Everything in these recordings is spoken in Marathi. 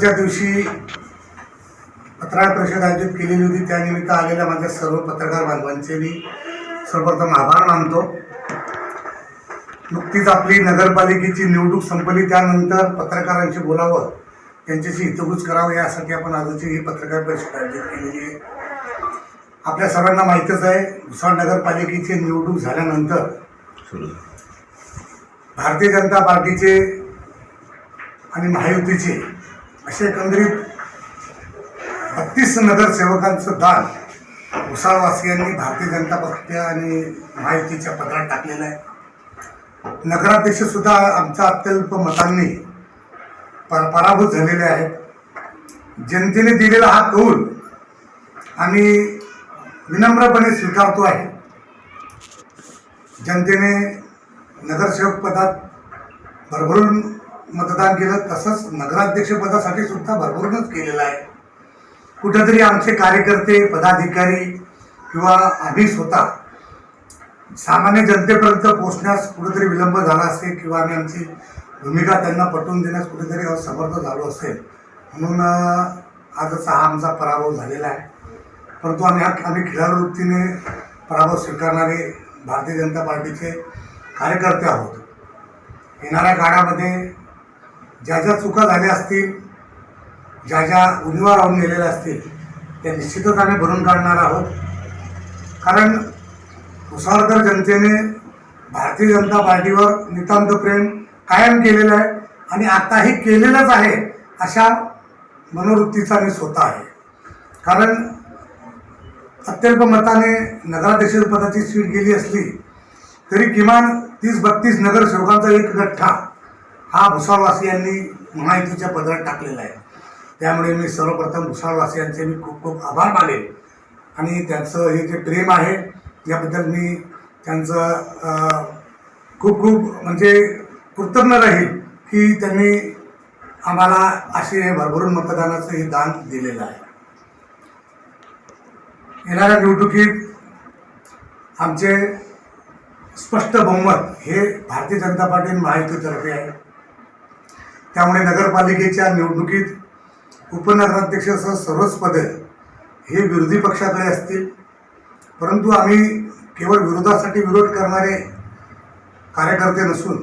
आजच्या दिवशी पत्रकार परिषद आयोजित केलेली होती, त्यानिमित्त आलेल्या माझ्या सर्व पत्रकार बांधवांचे मी सर्वप्रथम आभार मानतो. नुकतीच आपली नगरपालिकेची निवडणूक संपली, त्यानंतर पत्रकारांशी बोलावं, त्यांच्याशी हितगुज करावं यासाठी आपण आजची ही पत्रकार परिषद आयोजित केलेली आहे. आपल्या सर्वांना माहीतच आहे, भुसावळ नगरपालिकेची निवडणूक झाल्यानंतर भारतीय जनता पार्टीचे आणि महायुतीचे असे एकंदरीत 32 नगरसेवकांचं दान भुसावळवासियांनी भारतीय जनता पक्ष आणि महायुतीच्या पत्रात टाकलेलं आहे. नगराध्यक्ष सुद्धा आमच्या अत्यल्प मतांनी पराभूत झालेले आहेत. जनतेने दिलेला हा कौल आणि विनम्रपणे स्वीकारतो आहे. जनतेने नगरसेवक पदात भरभरून मतदान केलं, तसंच नगराध्यक्ष पदासाठी सुद्धा भरभरूनच केलेलं आहे. कुठेतरी आमचे कार्यकर्ते, पदाधिकारी किंवा आम्ही स्वतः सामान्य जनतेपर्यंत पोहोचण्यास कुठेतरी विलंब झाला असेल किंवा आम्ही आमची भूमिका त्यांना पटवून देण्यास कुठेतरी असमर्थ झालो असेल, म्हणून आजचा हा आमचा पराभव झालेला आहे. परंतु आम्ही खिलाडू वृत्तीने पराभव स्वीकारणारे भारतीय जनता पार्टीचे कार्यकर्ते आहोत. येणाऱ्या काळामध्ये ज्या ज्या चुका झाल्या असतील, ज्या ज्या उणीवा राहून गेलेल्या असतील, त्या निश्चितच आम्ही भरून काढणार आहोत. कारण भुसावळकर जनतेने भारतीय जनता पार्टीवर नितांत प्रेम कायम केलेलं आहे आणि आताही केलेलंच आहे, अशा मनोवृत्तीचा मी स्वतः आहे. कारण अत्यल्प मताने नगराध्यक्षपदाची सीट गेली असली तरी किमान 30-32 नगरसेवकांचा एक गठ्ठा हा भुसावळवासियांनी महायुतीच्या पदरात टाकलेला आहे. त्यामुळे मी सर्वप्रथम भुसावळवासियांचे मी खूप खूप आभार मानेन आणि त्यांचं हे जे प्रेम आहे याबद्दल मी त्यांचं खूप खूप म्हणजे कृतज्ञ राहील की त्यांनी आम्हाला असे भरभरून मतदानाचं हे दान दिलेलं आहे. येणाऱ्या निवडणुकीत आमचे स्पष्ट बहुमत हे भारतीय जनता पार्टी आणि महायुतीतर्फे आहे. त्यामुळे नगरपालिकेच्या निवडणुकीत उपनगराध्यक्षासह सर्वच पदे हे विरोधी पक्षाकडे असतील. परंतु आम्ही केवळ विरोधासाठी विरोध करणारे कार्यकर्ते नसून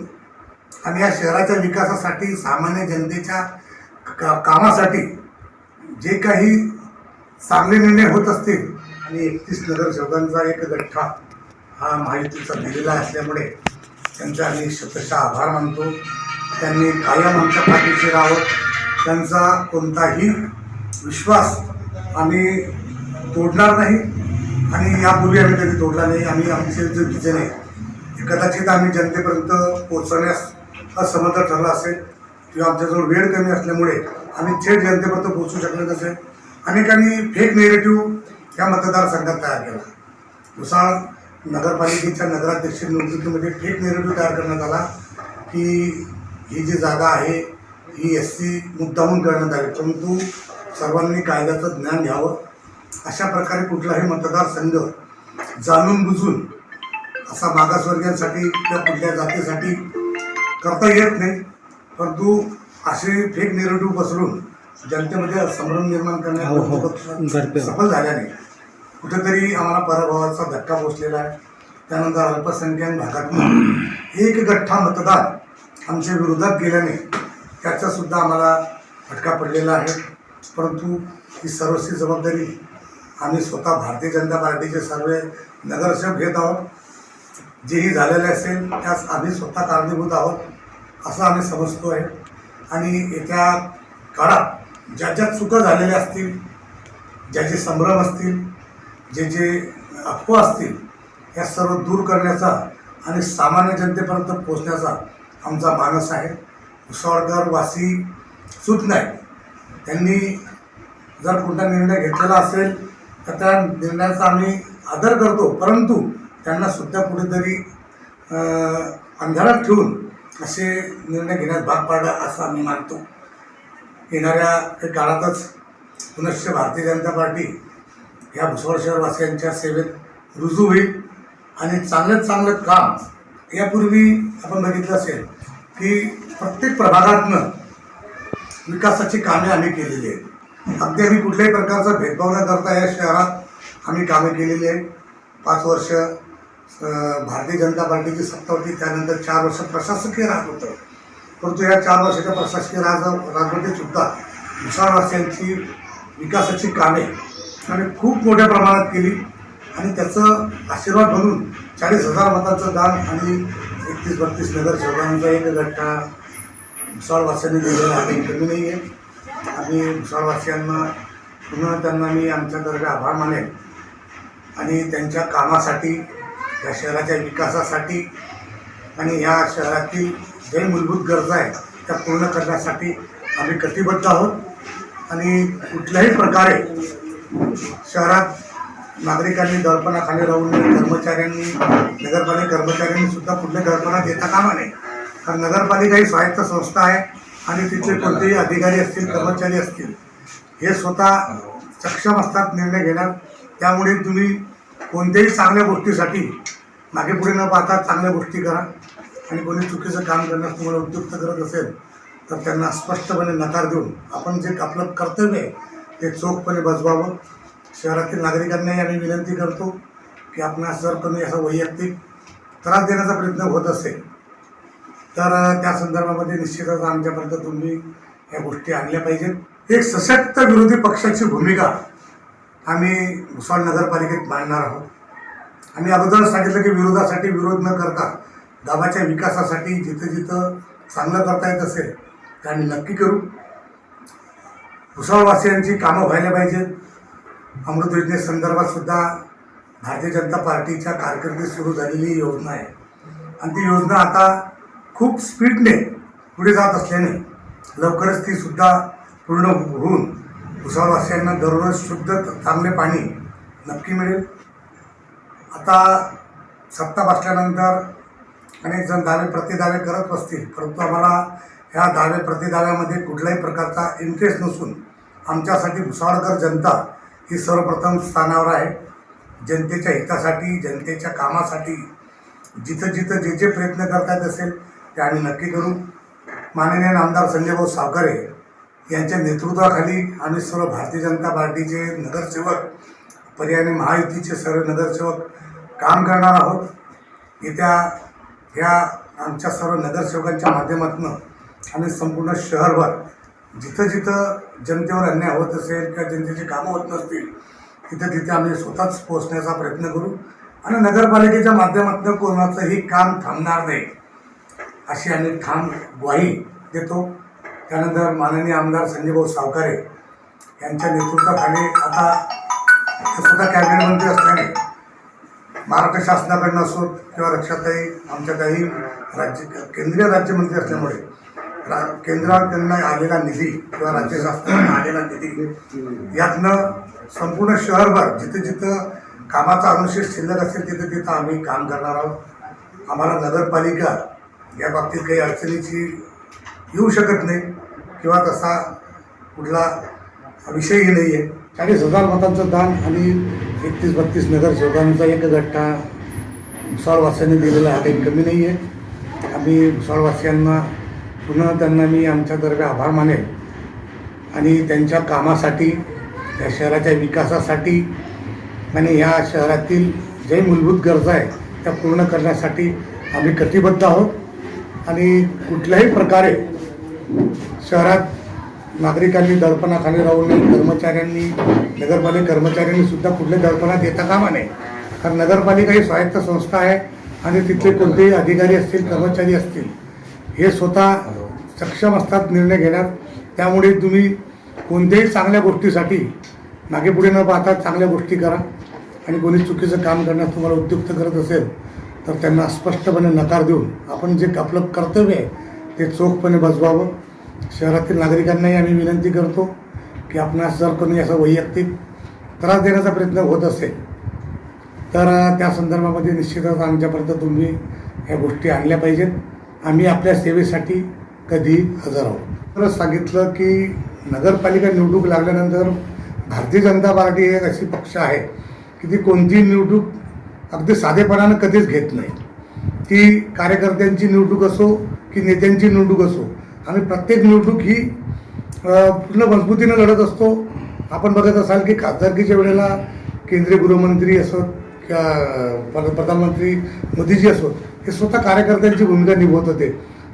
आम्ही या शहराच्या विकासासाठी, सामान्य जनतेच्या कामासाठी जे काही चांगले निर्णय होत असतील आणि 31 नगरसेवकांचा एक गठ्ठा हा महायुतीचा दिलेला असल्यामुळे त्यांचा आम्ही शतशः आभार मानतो. त्यांनी कायम आमच्या पाठीशी राहावं, त्यांचा कोणताही विश्वास आम्ही तोडणार नाही आणि यापूर्वी आम्ही कधी तोडला नाही. आम्ही आमचे जे विजन आहे ते कदाचित आम्ही जनतेपर्यंत पोहोचवण्यास असमर्थ ठरला असेल किंवा आमच्याजवळ वेळ कमी असल्यामुळे आम्ही थेट जनतेपर्यंत पोहोचू शकले नसेल. अनेकांनी फेक नेरेटिव्ह या मतदारसंघात तयार केला. भुसावळ नगरपालिकेच्या नगराध्यक्ष निवडणुकीमध्ये फेक नेरेटिव्ह तयार करण्यात आला की ही जी जागा आहे ही SC मुद्दामून करण्यात आली. परंतु सर्वांनी कायद्याचं ज्ञान घ्यावं. अशा प्रकारे कुठलाही मतदारसंघ जाणून बुजून असा मागासवर्गीयांसाठी किंवा कुठल्या जातीसाठी करता येत नाही. परंतु असे फेक नेरेटिव्ह पसरून जनतेमध्ये संभ्रम निर्माण करण्यात सफल झाल्याने कुठेतरी आम्हाला पराभवाचा धक्का पोचलेला आहे. त्यानंतर अल्पसंख्याक भागातून एक गठ्ठा मतदान आमच्या विरोधात गेल्याने त्याचासुद्धा आम्हाला फटका पडलेला आहे. परंतु ही सर्वस्वी जबाबदारी आम्ही स्वतः भारतीय जनता पार्टीचे सर्व नगरसेवक घेत आहोत. जेही झालेले असेल त्यास आम्ही स्वतः कारणीभूत आहोत असं आम्ही समजतो आहे. आणि येत्या काळात ज्या ज्या चुका झालेल्या असतील, ज्याचे संभ्रम असतील, जे जे अफवा असतील, या सर्व दूर करण्याचा आणि सामान्य जनतेपर्यंत पोहोचण्याचा आमचा मानस आहे. भुसावळकर वासी चूक नाही. त्यांनी जर कोणता निर्णय घेतलेला असेल तर त्या निर्णयाचा आम्ही आदर करतो, परंतु त्यांना सुद्धा कुठेतरी अंधारात ठेवून असे निर्णय घेण्यास भाग पाडला असं आम्ही मानतो. येणाऱ्या काळातच पुनश्च भारतीय जनता पार्टी या भुसावळ शहरवासियांच्या सेवेत रुजू होईल आणि चांगल्यात चांगलं काम यापूर्वी आपण बघितलं असेल की प्रत्येक प्रभागातनं विकासाची कामे आम्ही केलेली आहेत. अगदी आम्ही कुठल्याही प्रकारचा भेदभाव न करता या शहरात आम्ही कामे केलेली आहेत. 5 वर्ष भारतीय जनता पार्टीची सत्ता होती, त्यानंतर 4 वर्ष प्रशासकीय राज होतं. परंतु या 4 वर्षाच्या प्रशासकीय राजमध्ये सुद्धा भुसावळवासियांची विकासाची कामे आम्ही खूप मोठ्या प्रमाणात केली आणि त्याचं आशीर्वाद म्हणून 40,000 मतांचं दान आणि 31-32 नगरसेवकांचा एक गठ्ठा भुसावळवासियांनी दिलेला आहे. कमी नाही आहे. आम्ही भुसावळवासियांना पुन्हा त्यांना मी आमच्यातर्फे आभार मानेन आणि त्यांच्या कामासाठी, या शहराच्या विकासासाठी आणि या शहरातील जे मूलभूत गरजा आहेत त्या पूर्ण करण्यासाठी आम्ही कटिबद्ध आहोत. आणि कुठल्याही प्रकारे शहरात नागरिकांनी दडपणाखाली राहून कर्मचाऱ्यांनी, नगरपालिका कर्मचाऱ्यांनी सुद्धा कुठल्या दडपणा देता कामा नये. कारण नगरपालिका ही स्वायत्त संस्था आहे आणि तिथले कोणतेही अधिकारी असतील, कर्मचारी असतील, हे स्वतः सक्षम असतात निर्णय घेण्यात. त्यामुळे तुम्ही कोणत्याही चांगल्या गोष्टीसाठी मागे पुढे न पाहता चांगल्या गोष्टी करा आणि कोणी चुकीचं काम करण्यास तुम्हाला उद्युक्त करत असेल तर त्यांना स्पष्टपणे नकार देऊन आपण जे आपलं कर्तव्य आहे ते चोखपणे बजवावं. शहरातील नागरिकांनाही आम्ही विनंती करतो की आपणास जर कोणी असा वैयक्तिक त्रास देण्याचा प्रयत्न होत असेल तर त्या संदर्भामध्ये निश्चितच आमच्यापर्यंत तुम्ही या गोष्टी आणल्या पाहिजेत. एक सशक्त विरोधी पक्षाची भूमिका आम्ही भुसावळ नगरपालिकेत मांडणार आहोत. आम्ही अगोदर सांगितलं की विरोधासाठी विरोध न करता गावाच्या विकासासाठी जिथं जिथं चांगलं करता येत असेल ते आम्ही नक्की करू. भुसावळवासियांची कामं व्हायला पाहिजेत. अमृत योजनेसंदर्भात सुद्धा भारतीय जनता पार्टीच्या कारकिर्दीत सुरू झालेली योजना आहे आणि ती योजना आता खूप स्पीडने पुढे जात असल्याने लवकरच ती सुद्धा पूर्ण होऊन भुसावळवासियांना दररोज शुद्ध चांगले पाणी नक्की मिळेल. आता सत्ता बसल्यानंतर अनेक जण दावे प्रतिदावे करत बसतील, परंतु आम्हाला ह्या दावे प्रतिदाव्यामध्ये कुठल्याही प्रकारचा इंटरेस्ट नसून आमच्यासाठी भुसावळकर जनता ही सर्वप्रथम स्थानावर आहे. जनतेच्या हितासाठी, जनतेच्या कामासाठी जिथं जिथं जे जे प्रयत्न करता येत असेल ते आम्ही नक्की करू. माननीय आमदार संजयभाऊ सावकारे यांच्या नेतृत्वाखाली आम्ही सर्व भारतीय जनता पार्टीचे नगरसेवक, पर्यायाने महायुतीचे सर्व नगरसेवक काम करणार आहोत. येत्या ह्या आमच्या सर्व नगरसेवकांच्या माध्यमातून आम्ही संपूर्ण शहरभर जिथं जिथं जनतेवर अन्याय होत असेल किंवा जनतेची कामं होत नसतील तिथं तिथे आम्ही स्वतःच पोहोचण्याचा प्रयत्न करू आणि नगरपालिकेच्या माध्यमातून कोणाचंही काम थांबणार नाही अशी आम्ही ठाम ग्वाही देतो. त्यानंतर माननीय आमदार संजयभाऊ सावकारे यांच्या नेतृत्वाखाली आता स्वतः कॅबिनेट मंत्री असल्याने महाराष्ट्र शासनाकडनं असो किंवा रक्षाताई आमच्या काही केंद्रीय राज्यमंत्री असल्यामुळे केंद्राकडनं आलेला निधी किंवा राज्य शासनाकडनं आलेला निधी यातनं संपूर्ण शहरभर जिथे जिथं कामाचा अनुशेष शिल्लक असेल तिथे तिथं आम्ही काम करणार आहोत. आम्हाला नगरपालिका या बाबतीत काही अडचणीची येऊ शकत नाही किंवा तसा कुठला विषयही नाही आहे. 40,000 मतांचं दान आणि 31-32 नगरसेवकांचा एक गठ्ठा भुसावळवासियांनी दिलेला हा काही कमी नाही आहे. आम्ही भुसावळवासियांना पुन्हा त्यांना मी आमच्यातर्फे आभार मानेन आणि त्यांच्या कामासाठी, या शहराच्या विकासासाठी आणि या शहरातील जे मूलभूत गरजा आहेत त्या पूर्ण करण्यासाठी आम्ही कटिबद्ध आहोत. आणि कुठल्याही प्रकारे शहरात नागरिकांनी दडपणाखाली राहू नये, कर्मचाऱ्यांनी, नगरपालिका कर्मचाऱ्यांनी सुद्धा कुठले दडपणा देता कामा नये. कारण नगरपालिका ही स्वायत्त संस्था आहे आणि तिथले कोणतेही अधिकारी असतील, कर्मचारी असतील, हे स्वतः सक्षम असतात निर्णय घेण्यात. त्यामुळे तुम्ही कोणत्याही चांगल्या गोष्टीसाठी मागे पुढे न पाहता चांगल्या गोष्टी करा आणि कोणी चुकीचं काम करण्यास तुम्हाला उद्युक्त करत असेल तर त्यांना स्पष्टपणे नकार देऊन आपण जे आपलं कर्तव्य आहे ते चोखपणे बजवावं. शहरातील नागरिकांनाही आम्ही विनंती करतो की आपणास जर कोणी असा वैयक्तिक त्रास देण्याचा प्रयत्न होत असेल तर त्या संदर्भामध्ये निश्चितच आमच्यापर्यंत तुम्ही ह्या गोष्टी आणल्या पाहिजेत. आम्ही आपल्या सेवेसाठी कधी हजर आहोत. तर सांगितलं की नगरपालिका निवडणूक लागल्यानंतर भारतीय जनता पार्टी एक अशी पक्ष आहे की ती कोणतीही निवडणूक अगदी साधेपणानं कधीच घेत नाही. ती कार्यकर्त्यांची निवडणूक असो की नेत्यांची निवडणूक असो, आम्ही प्रत्येक निवडणूक ही पूर्ण मजबूतीनं लढत असतो. आपण बघत असाल की खासदारकीच्या वेळेला केंद्रीय गृहमंत्री असोत किंवा प्रधानमंत्री मोदीजी असोत, हे स्वतः कार्यकर्त्यांची भूमिका निभवत होते.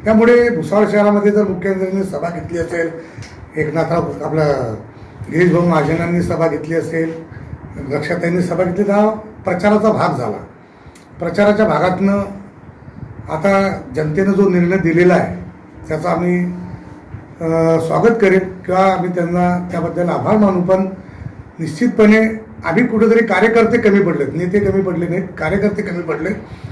त्यामुळे भुसावळ शहरामध्ये जर मुख्यमंत्र्यांनी सभा घेतली असेल, एकनाथराव आपला गिरीश भाऊ महाजनांनी सभा घेतली असेल, रक्षाताईंनी सभा घेतली, तर प्रचाराचा भाग झाला. प्रचाराच्या भागातनं आता जनतेनं जो निर्णय दिलेला आहे त्याचा आम्ही स्वागत करेल किंवा आम्ही त्यांना त्याबद्दल आभार मानू. पण निश्चितपणे आम्ही कुठेतरी कार्यकर्ते कमी पडलेत, नेते कमी पडले नाहीत, कार्यकर्ते कमी पडले.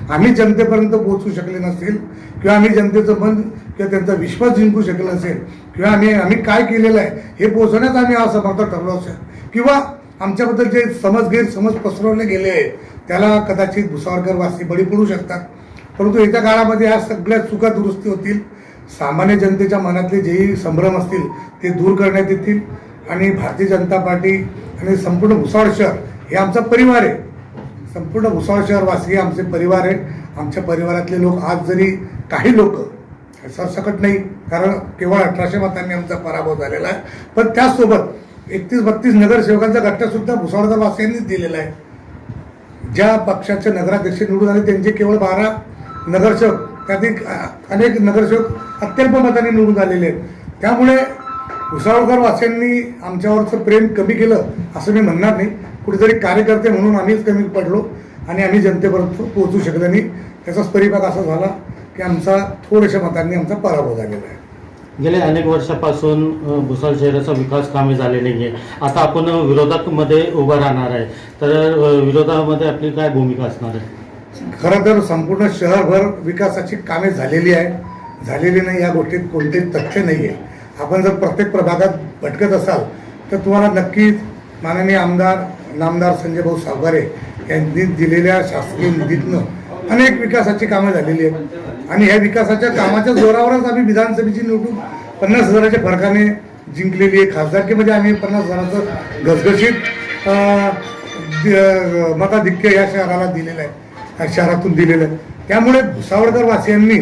आम्ही जनतेपर्यंत पोहोचू शकले नसेल किंवा आम्ही जनतेचं मन किंवा त्यांचा विश्वास जिंकू शकले नसेल किंवा आम्ही काय केलेलं आहे हे पोहोचण्यात आम्ही असमर्थ ठरलो असेल किंवा आमच्याबद्दल जे गैरसमज पसरवले गेले आहे त्याला कदाचित भुसावळकर वासी बळी पडू शकतात. परंतु येत्या काळामध्ये ह्या सगळ्या चुका दुरुस्ती होतील. सामान्य जनतेच्या मनातले जेही संभ्रम असतील ते दूर करण्यात येतील आणि भारतीय जनता पार्टी आणि संपूर्ण भुसावळ शहर हे आमचा परिवार आहे. संपूर्ण भुसावळ शहरवासी हे आमचे परिवार आहे. आमच्या परिवारातले लोक आज जरी काही लोक सरसकट नाही, कारण केवळ 1800 मतांनी आमचा पराभव झालेला आहे, पण त्याचसोबत 31-32 नगरसेवकांचा गट्टासुद्धा भुसावळकर वासियांनीच दिलेला आहे. ज्या पक्षाचे नगराध्यक्ष निवडून आले त्यांचे केवळ 12 नगरसेवक, त्यातील अनेक नगरसेवक अत्यल्प मतांनी निवडून आलेले आहेत. त्यामुळे भुसावळकर वासियांनी आमच्यावरचं प्रेम कमी केलं असं मी म्हणणार नाही. कुठेतरी कार्यकर्ते म्हणून आम्हीच कमी पडलो आणि आम्ही जनतेपर्यंत पोहोचू शकलो नाही. त्याचाच परिपाक असा झाला की आमचा थोड्याशा मतांनी आमचा पराभव झालेला आहे. गेल्या अनेक वर्षापासून भुसावळ शहराचा विकास कामे झालेली आहे. आता आपण विरोधामध्ये उभं राहणार आहे, तर विरोधामध्ये आपली काय भूमिका असणार आहे? खरं तर संपूर्ण शहरभर विकासाची कामे झालेली नाही या गोष्टीत कोणतेच तथ्य नाही आहे. आपण जर प्रत्येक प्रभागात भटकत असाल तर तुम्हाला नक्कीच माननीय नामदार संजय भाऊ सावकारे यांनी दिलेल्या शासकीय निधीतनं अनेक विकासाची कामं झालेली आहेत आणि ह्या विकासाच्या कामाच्या जोरावरच आम्ही विधानसभेची निवडणूक 50,000च्या फरकाने जिंकलेली आहे. खासदारकीमध्ये आम्ही 50,000चं घसघशीत मताधिक्य या शहराला दिलेलं आहे, या शहरातून दिलेलं आहे. त्यामुळे भुसावळकर वासियांनी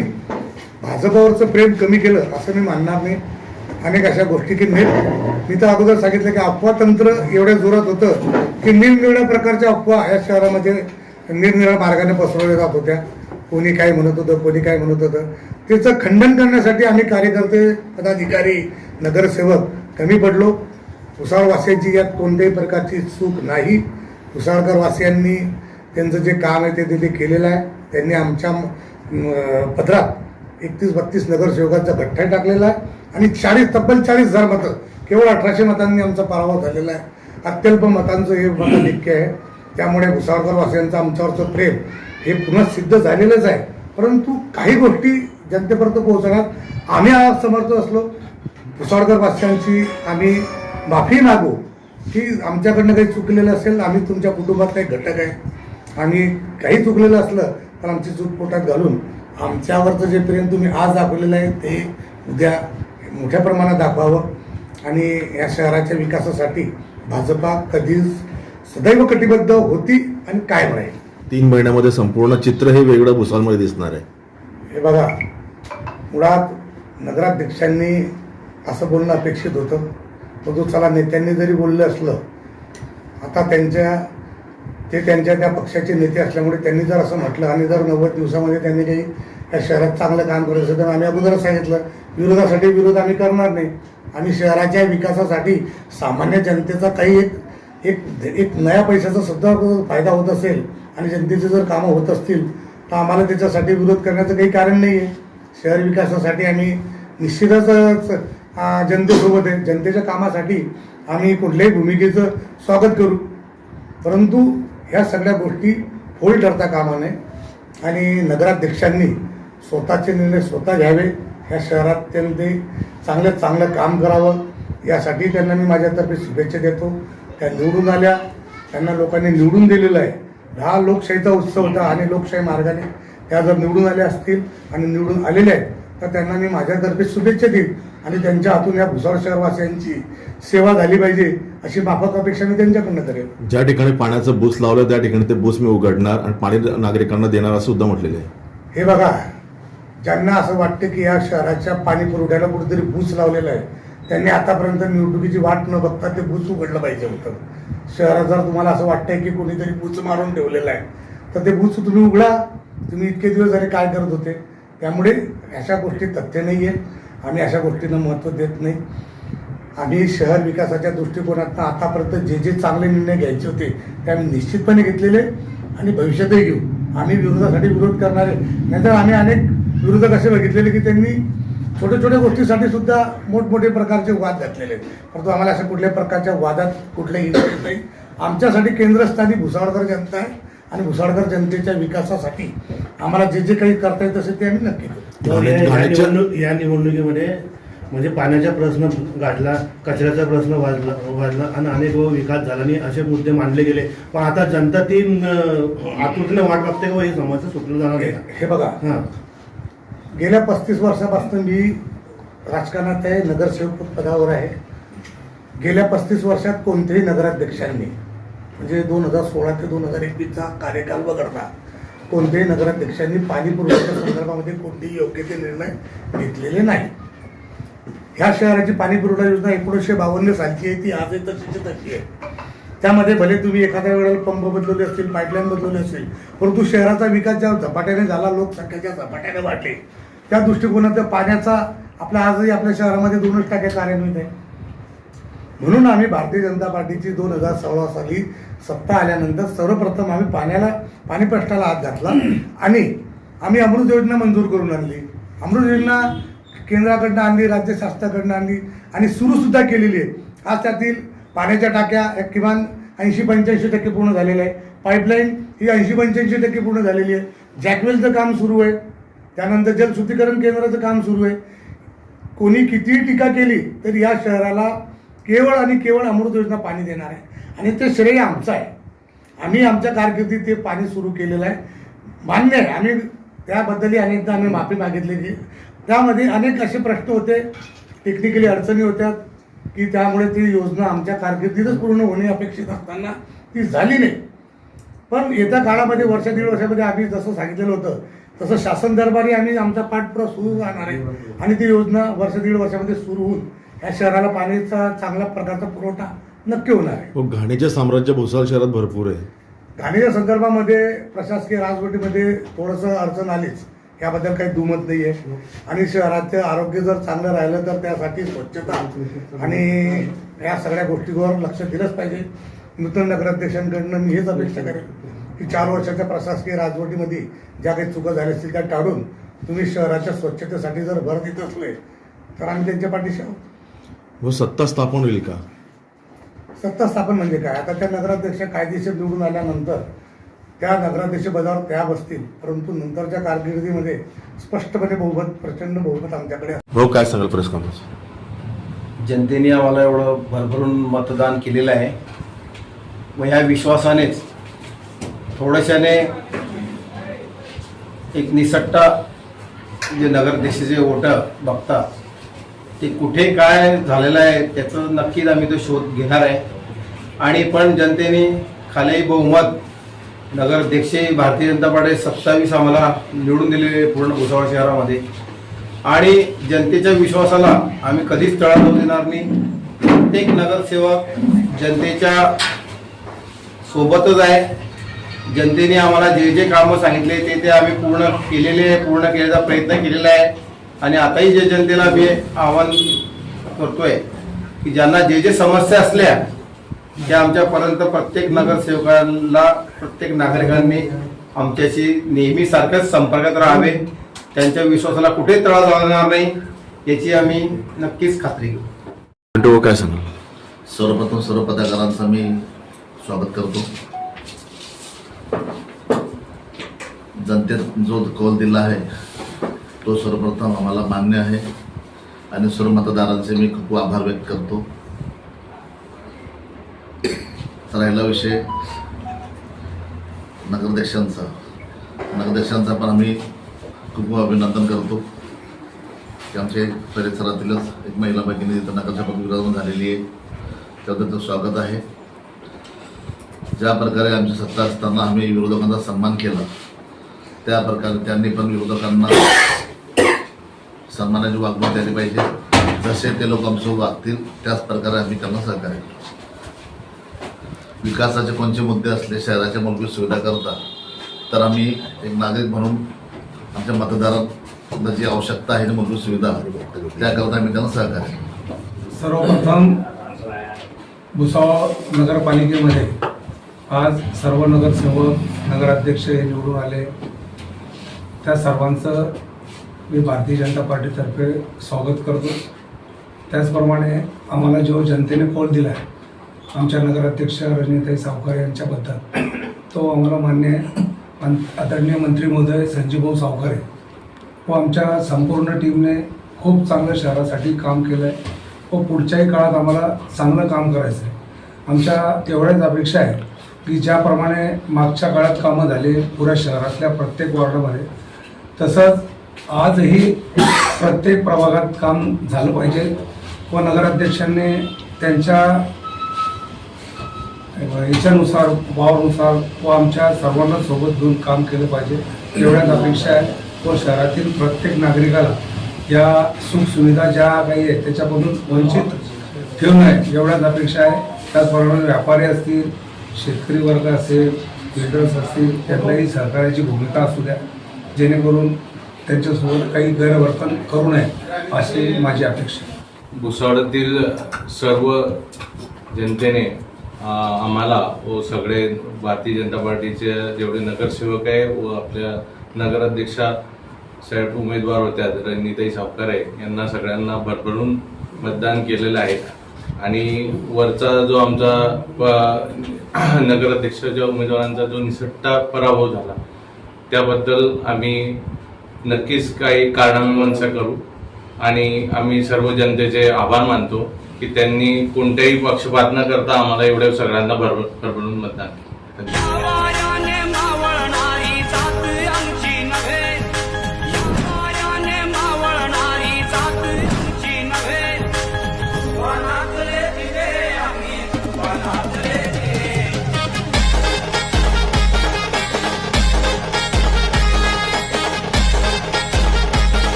भाजपावरचं प्रेम कमी केलं असं मी मानणार नाही. अनेक अशा गोष्टी की मी तर अगोदर सांगितलं की अफवा तंत्र एवढ्या जोरात होतं की निरनिराळ्या प्रकारच्या अफवा या शहरामध्ये निरनिराळ्या मार्गाने पसरवल्या जात होत्या. कोणी काय म्हणत होतं, कोणी काय म्हणत होतं. त्याचं खंडन करण्यासाठी आम्ही कार्यकर्ते, पदाधिकारी, नगरसेवक कमी पडलो. भुसावळवासियांची यात कोणत्याही प्रकारची चूक नाही. भुसावळकर वासियांनी त्यांचं जे काम आहे ते केलेलं आहे. त्यांनी आमच्या पदरात 31-32 नगरसेवकांचा गठ्ठा टाकलेला आहे आणि तब्बल 40,000 मतं, केवळ 1800 मतांनी आमचा पराभव झालेला आहे. अत्यल्प मतांचं हे मताधिक्य आहे. त्यामुळे भुसावळकर वासियांचं आमच्यावरचं प्रेम हे पुन्हा सिद्ध झालेलंच आहे. परंतु काही गोष्टी जनतेपर्यंत पोहोचण्यात आम्ही असमर्थ असलो. भुसावळकर वासियांची आम्ही माफी मागू की आमच्याकडनं काही चुकलेलं असेल. आम्ही तुमच्या कुटुंबात काही घटक आहे आणि काही चुकलेलं असलं तर आमची चूक पोटात घालून आमच्यावरचं जे प्रेम तुम्ही आज दाखवलेलं आहे ते उद्या मोठ्या प्रमाणात दाखवावं आणि या शहराच्या विकासासाठी भाजपा कधीच सदैव कटिबद्ध होती आणि कायम राहील. 3 महिन्यामध्ये संपूर्ण चित्र हे वेगळं भुसावळमध्ये दिसणार आहे. हे बघा, मुळात नगराध्यक्षांनी असं बोलणं अपेक्षित होतं. तो चला नेत्यांनी जरी बोललं असलं, आता त्यांच्या त्या पक्षाचे नेते असल्यामुळे त्यांनी जर असं म्हटलं आणि जर 90 दिवसामध्ये त्यांनी काही या शहरात चांगलं काम करायचं असेल तर आम्ही अगोदरच सांगितलं विरोधासाठी विरोध आम्ही करणार नाही. आणि शहराच्या विकासासाठी सामान्य जनतेचा काही एक नया पैशाचा सुद्धा फायदा होत असेल आणि जनतेचे जर कामं होत असतील तर आम्हाला त्याच्यासाठी विरोध करण्याचं काही कारण नाही आहे. शहर विकासासाठी आम्ही निश्चितच जनतेसोबत आहे. जनतेच्या कामासाठी आम्ही कुठल्याही भूमिकेचं स्वागत करू. परंतु ह्या सगळ्या गोष्टी फोल ठरता कामा नये आणि नगराध्यक्षांनी स्वतःचे निर्णय स्वतः घ्यावे. ह्या शहरात त्यांनी चांगलं काम करावं यासाठी त्यांना मी माझ्यातर्फे शुभेच्छा देतो. त्या निवडून आल्या, त्यांना लोकांनी निवडून दिलेलं आहे. हा लोकशाहीचा उत्सव होता आणि लोकशाही मार्गाने त्या जर निवडून आल्या असतील आणि निवडून आलेल्या आहेत तर त्यांना मी माझ्यातर्फे शुभेच्छा देईन आणि त्यांच्या हातून या भुसावळ शहरवासियांची सेवा झाली पाहिजे अशी माफक अपेक्षा मी त्यांच्याकडनं करेन. ज्या ठिकाणी पाण्याचं बुस लावलं त्या ठिकाणी ते बुस मी उघडणार आणि पाणी नागरिकांना देणार असं सुद्धा म्हटलेलं आहे. हे बघा, ज्यांना असं वाटतं की या शहराच्या पाणी पुरवठ्याला कुठेतरी बुस लावलेला आहे त्यांनी आतापर्यंत निवडणुकीची वाट न बघता ते बूथ उघडलं पाहिजे होतं. शहरात जर तुम्हाला असं वाटतंय की कोणीतरी बूथ मारून ठेवलेलं आहे तर ते बूथ तुम्ही उघडा. तुम्ही इतके दिवस झाले काय करत होते? त्यामुळे अशा गोष्टी तथ्य नाही आहे. आम्ही अशा गोष्टींना महत्त्व देत नाही. आम्ही शहर विकासाच्या दृष्टिकोनातून आतापर्यंत जे जे चांगले निर्णय घ्यायचे होते ते आम्ही निश्चितपणे घेतलेले आणि भविष्यातही घेऊ. आम्ही विरोधासाठी विरोध करणारे नाहीतर आम्ही अनेक विरोधक असे बघितलेले की त्यांनी छोट्या छोट्या गोष्टीसाठी सुद्धा मोठमोठे प्रकारचे वाद घातलेले आहेत. परंतु आम्हाला अशा कुठल्याही प्रकारच्या वादात कुठलाही इंटरेस्ट नाही. आमच्यासाठी केंद्रस्थानी भुसावळकर जनता आहे आणि भुसावळकर जनतेच्या विकासासाठी आम्हाला जे जे काही करता येत असेल ते आम्ही नक्की करू. या निवडणुकीमध्ये म्हणजे पाण्याचा प्रश्न गाठला, कचऱ्याचा प्रश्न वाढला आणि अनेक विकास झाला नाही असे मुद्दे मांडले गेले. पण आता जनता ती आतुरतेने वाट बघते का ही समस्या सुटलं जाणार नाही? हे बघा, गेल्या 35 वर्षापासून मी राजकारणात आहे, नगरसेवक पदावर आहे. गेल्या 35 वर्षात कोणत्याही नगराध्यक्षांनी म्हणजे 2016 ते 2021चा कार्यकाल वगळता कोणत्याही नगराध्यक्षांनी पाणी पुरवठ्याच्या संदर्भामध्ये कोणतेही योग्य ते निर्णय घेतलेले नाही. ह्या शहराची पाणी पुरवठा योजना 1952 सालची आहे. ती आजही तशीची तशी आहे. त्यामध्ये भले तुम्ही एखाद्या वेळेला पंप बदलवले असतील, पाईपलाईन बदलवले असतील, परंतु शहराचा विकास ज्या झपाट्याने झाला, लोकसंख्येच्या झपाट्याने वाढले, त्या दृष्टिकोनात पाण्याचा आजही आपल्या शहरामध्ये 2% कार्यान्वित आहे. म्हणून आम्ही भारतीय जनता पार्टीची 2016 साली सत्ता आल्यानंतर सर्वप्रथम आम्ही पाणी प्रश्नाला हात घातला आणि आम्ही अमृत योजना मंजूर करून आणली. अमृत योजना केंद्राकडनं आणली, राज्य शासनाकडनं आणली आणि सुरूसुद्धा केलेली आहे. आज त्यातील पाण्याच्या टाक्या किमान 80-85% पूर्ण झालेल्या आहे. पाईपलाईन ही 80-85% पूर्ण झालेली आहे. जॅकवेलचं काम सुरू आहे. त्यानंतर जलशुद्धीकरण केंद्राचं काम सुरू आहे. कोणी कितीही टीका केली तरी या शहराला केवळ आणि केवळ अमृत योजना पाणी देणार आहे आणि ते श्रेय आमचं आहे. आम्ही आमच्या कारकिर्दीत ते पाणी सुरू केलेलं आहे. मान्य आहे, आम्ही त्याबद्दलही अनेकदा आम्ही माफी मागितलेली. त्यामध्ये अनेक असे प्रश्न होते, टेक्निकली अडचणी होत्या की त्यामुळे ती योजना आमच्या कारकिर्दीतच पूर्ण होणे अपेक्षित असताना ती झाली नाही. पण येत्या काळामध्ये दीड वर्षामध्ये आम्ही जसं सांगितलेलं होतं तसं शासन दरबारी आम्ही आमचा पाठपुरावा सुरू राहणार आहे आणि ती योजना दीड वर्षामध्ये सुरू होऊन या शहराला पाण्याचा चांगल्या प्रकारचा पुरवठा नक्की होणार आहे. घाणीचे साम्राज्य भुसावळ शहरात भरपूर आहे. घाणीच्या संदर्भामध्ये प्रशासकीय राजवटीमध्ये थोडंसं अडचण आलीच, याबद्दल काही दुमत नाही आहे. आणि शहराचं आरोग्य जर चांगलं राहिलं तर त्यासाठी स्वच्छता आणि या सगळ्या गोष्टींवर लक्ष दिलंच पाहिजे. नूतन नगराध्यक्षांकडनं मी हेच अपेक्षा करेन की 4 वर्षाच्या प्रशासकीय राजवटीमध्ये ज्या काही चुका झाल्या असतील त्या टाळून तुम्ही शहराच्या स्वच्छतेसाठी जर भर देत असले तर आम्ही त्यांच्या पाठीशी आहोत. सत्ता स्थापन होईल का? सत्ता स्थापन म्हणजे काय? आता त्या नगराध्यक्ष कायदेशीर निवडून आल्यानंतर त्या नगराध्यक्ष पदावर त्या बसतील, परंतु नंतरच्या कारकिर्दीमध्ये स्पष्टपणे बहुमत, प्रचंड बहुमत आमच्याकडे आहे. भाऊ काय सांगाल प्रेस कॉन्फरन्स? जनतेने आम्हाला एवढं भरभरून मतदान केलेलं आहे व ह्या विश्वासानेच थोड्याशाने एक निसट्टा जे नगराध्यक्षाचे वोटर बघता ते कुठे काय झालेलं आहे त्याचं नक्कीच आम्ही तो शोध घेणार आहे. आणि पण जनतेने खाली बहुमत नगराध्यक्ष भारतीय जनता पार्टी 27 आम्हाला निवडून दिलेले पूर्ण भुसावळ शहरामध्ये आणि जनतेच्या विश्वासाला आम्ही कधीच तडा जाऊ देणार नाही. प्रत्येक नगरसेवक जनतेच्या सोबतच आहे. जनतेने आम्हाला जे जे कामं सांगितले ते आम्ही पूर्ण केल्याचा प्रयत्न केलेला आहे. आणि आताही जे जनतेला आम्ही आवाहन करतोय की ज्यांना जे जे समस्या असल्या त्या आमच्यापर्यंत प्रत्येक नगरसेवकाला, प्रत्येक नागरिकांनी आमच्याशी नेहमी सारखंच संपर्कात राहावे. त्यांच्या विश्वासाला कुठे तडा जाणार नाही याची आम्ही नक्कीच खात्री घेऊ. काय सांगाल? सर्वप्रथम सर्व पदाधिकाऱ्यांचं मी स्वागत करतो. जनतेत जो कौल दिला आहे तो सर्वप्रथम आम्हाला मान्य आहे आणि सर्व मतदारांचे मी खूप आभार व्यक्त करतो. राहिला विषय नगराध्यक्षांचा पण आम्ही खूप अभिनंदन करतो की आमच्या परिसरातीलच एक महिला भगिनी तिथं नगरसेवक विरोधात झालेली आहे, त्याबद्दल स्वागत आहे. ज्या प्रकारे आमची सत्ता असताना आम्ही विरोधकांचा सन्मान केला त्या प्रकारे त्यांनी पण विरोधकांना सन्मानाची वागणूक द्यायला पाहिजे. जसे ते लोक आमच्यासोबत वागतील त्याच प्रकारे आम्ही त्यांना सहकार्य करू. विकासाचे कोणते मुद्दे असले शहराच्या मूलभूत सुविधा करता तर आम्ही एक नागरिक म्हणून आमच्या मतदारांना जी आवश्यकता आहे मूलभूत सुविधा त्याकरता आम्ही त्यांना सहकार्य करू. सर्वप्रथम भुसावळ नगरपालिकेमध्ये आज सर्व नगरसेवक नगराध्यक्ष हे निवडून आले. त्या सर्वांचं मी भारतीय जनता पार्टीतर्फे स्वागत करतो. त्याचप्रमाणे आम्हाला जो जनतेने कौल दिला आहे आमच्या नगराध्यक्ष रजनीताई सावकारे यांच्याबद्दल तो आम्हाला मान्य आहे. आदरणीय मंत्री महोदय संजीवभाऊ सावकारे व आमच्या संपूर्ण टीमने खूप चांगलं शहरासाठी काम केलं आहे व पुढच्याही काळात आम्हाला चांगलं काम करायचं आहे. आमच्या तेवढ्याच अपेक्षा आहे की ज्याप्रमाणे मागच्या काळात कामं झाले पुऱ्या शहरातल्या प्रत्येक वॉर्डामध्ये तसंच आजही प्रत्येक प्रभागात काम झालं पाहिजे व नगराध्यक्षांनी त्यांच्या याच्यानुसार वावनुसार व आमच्या सर्वांना सोबत घेऊन काम केलं पाहिजे एवढ्याच अपेक्षा आहे व शहरातील प्रत्येक नागरिकाला या सुखसुविधा ज्या काही आहेत त्याच्यापासून वंचित ठेवू नये एवढ्याच अपेक्षा आहे. त्याचप्रमाणे व्यापारी असतील, शेतकरी वर्ग असेल, बिल्डर्स असतील त्यांनाही सहकार्याची भूमिका असू द्या जेणेकरून त्यांच्यासोबत काही गैरवर्तन करू नये अशी माझी अपेक्षा आहे. भुसावळातील सर्व जनतेने आम्हाला व सगळे भारतीय जनता पार्टीचे जेवढे नगरसेवक आहे व आपल्या नगराध्यक्षा साहेब उमेदवार होत्या रजनीताई सावकारे यांना सगळ्यांना भरभरून मतदान केलेलं आहे. आणि वरचा जो आमचा नगराध्यक्षाच्या उमेदवारांचा जो निसटता पराभव झाला त्याबद्दल आम्ही नक्कीच काही कारणामीमांसा करू आणि आम्ही सर्व जनतेचे आभार मानतो की त्यांनी कोणत्याही पक्षपात न करता आम्हाला एवढ्या सगळ्यांना भरभरून मतदान केलं.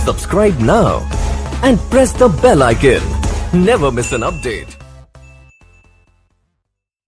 Subscribe now and press the bell icon. Never miss an update.